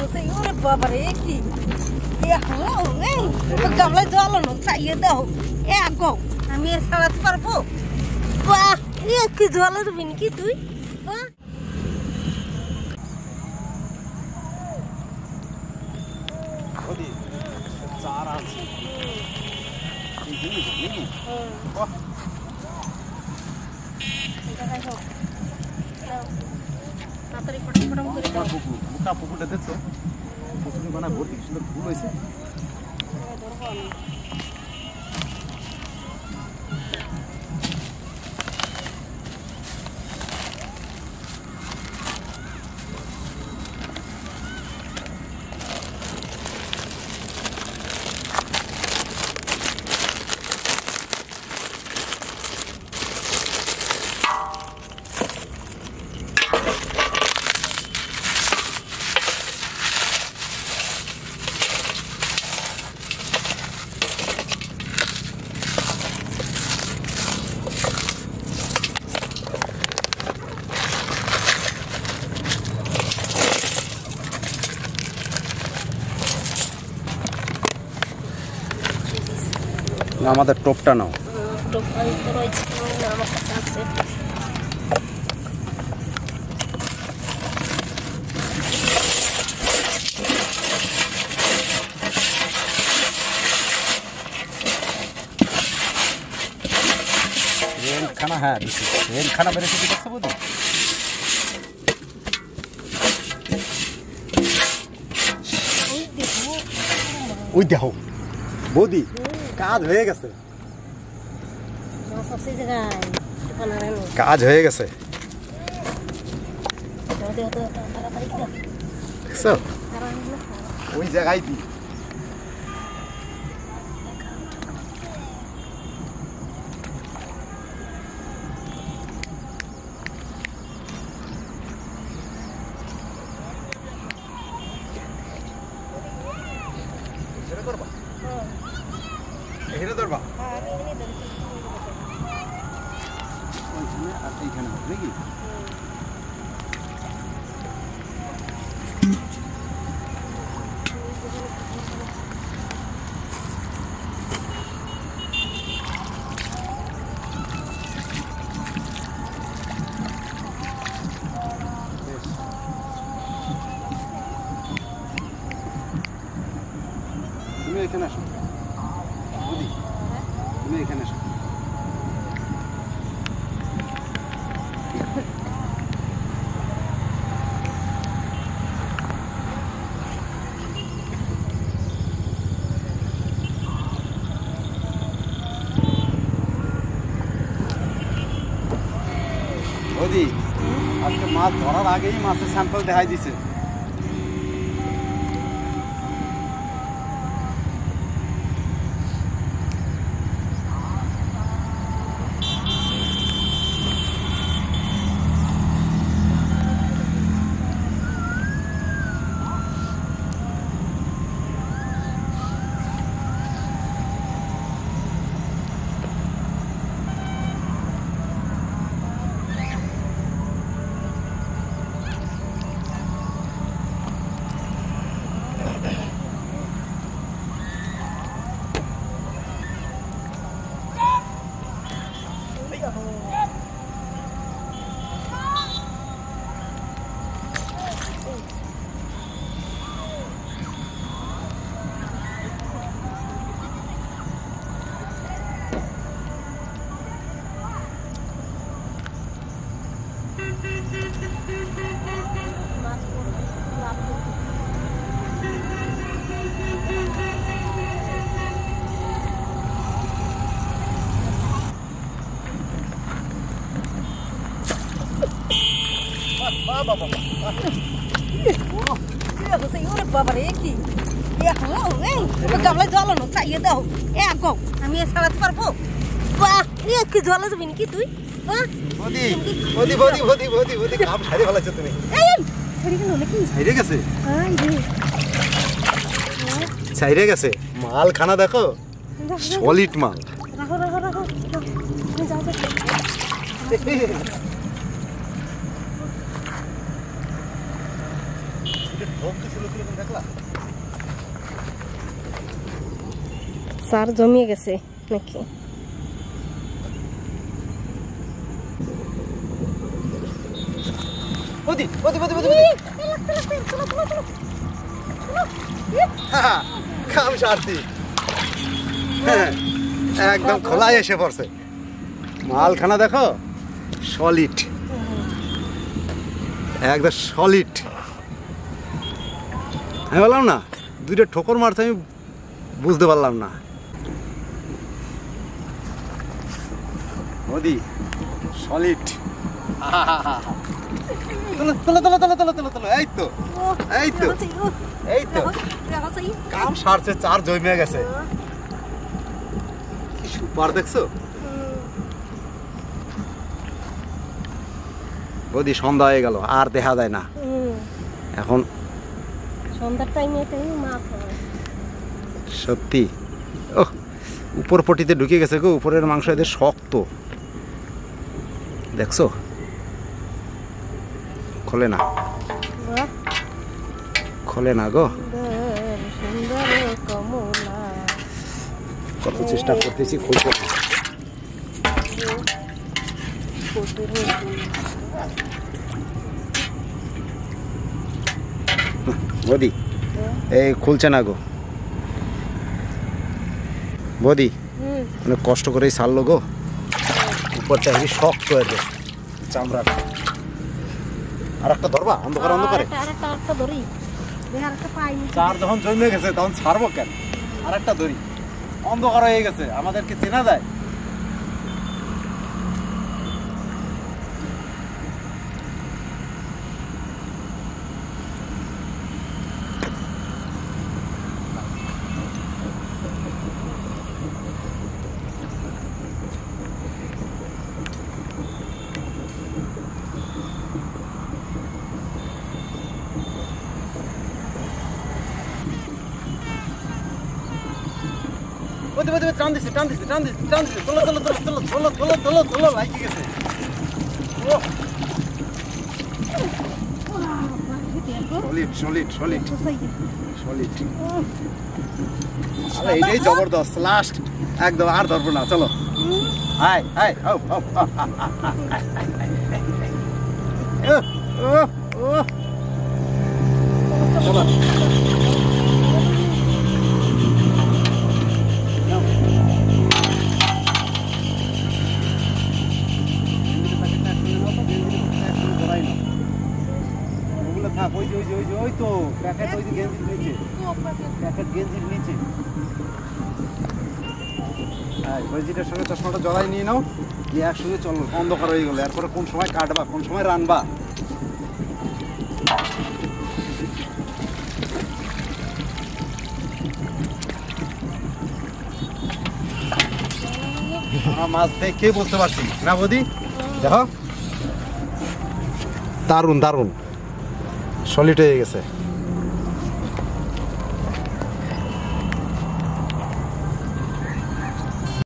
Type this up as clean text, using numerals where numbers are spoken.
Senhora pobre aqui. Gamla jalo no saya dah. Aku. Kami salat parpo. Wah, ini ke jalo tu bini kita. Wah. Odi, cara sih. Ini. Wah. Natari potong kiri dah. Buka buku dah tu. Buku ni mana bordi sudah full aise. আমাদের টপটা নাও টপটা তো রয়েছে না আমার কাছে আছে rail খানা হ্যাঁ দিছি রেল খানা বেরে কি দেখছো বুঝি ওই দেখো বৌদি কাজ হয়ে গেছে কাজ হয়ে গেছে দেখছো ওই জায়গায় দি এখানে ধরবা হ্যাঁ আমি এখানে ধরি ওইখানে আর এইখানে হবে নাকি তুমি এখানে আসো তুমি এখানে আসো বৌদি আজকে মাছ ধরার আগেই মাছের স্যাম্পল দেখাই দিছে Senhora pobre aqui. Gamla jalo no saya dah. Aku. Kami salat parpo. Wah, ini ke jalo tu bini kita. Wah. বৌদি কাম সারি ফেলাছো তুমি ছাইরে গেছে ছাইরে গেছে মাল খানা দেখো সলিড মাল রাখো চার জমিয়ে গেছে নাকি? কাম সারছি, একদম খোলাই এসে পড়ছে। মালখানা দেখো, সলিড, একদম সলিড। আমি বললাম না, দুইটা ঠোকর মারছে, আমি বুঝতে পারলাম না। মোদি সলিড। এই তো এই তো এই তো কাম সারছে, চার জমে গেছে। কি সুপার দেখছো বৌদি? সন্ধ্যা হয়ে গেল, আর দেখা যায় না এখন। সন্ধ্যার টাইমে মাছ হয় সত্যি। ও উপর পটিতে ঢুকে গেছে গো, উপরের মাংস এদের শক্ত দেখছো, খোলে না, খোলে না গো। কত চেষ্টা করতেছি, খুলতে বৌদি এই খুলছে না গো। বৌদি অনেক কষ্ট করেই ছাড়লো গো, উপরটা হেবি শক্ত হয়ে চামড়া। আর একটা ধরবা অন্ধকার অন্ধকারে? চার যখন জমে গেছে তখন ছাড়বো কেন? আর একটা ধরি, অন্ধকার হয়ে গেছে, আমাদেরকে চেনা যায়। টান দিচ্ছে, টান দিচ্ছে, টান দিচ্ছে, টান দিচ্ছে, তোলো তোলো তোলো তোলো তোলো তোলো তোলো তোলো, লাগিয়ে গেছে। সলিড সলিড সলিড সলিড, এইটাই জবরদস্ত। লাস্ট একদম, আর ধরবো না, চলো। হাই হাই হাও হাও, চলো। ওই তো প্যাকেট, ওই যে গেঞ্জির নিচে, প্যাকেট গেঞ্জির নিচে। হ্যাঁ, গেঞ্জিটার সঙ্গে চশমাটা জড়াই নিয়ে নাও, দিয়ে একসঙ্গে চলো। অন্ধকার হয়ে গেলো, এরপরে কোন সময় কাটবা, কোন সময় রানবা। মাছ দেখে বুঝতে পারছি না বৌদি, দেখো দারুণ দারুণ সলিড হয়ে গেছে।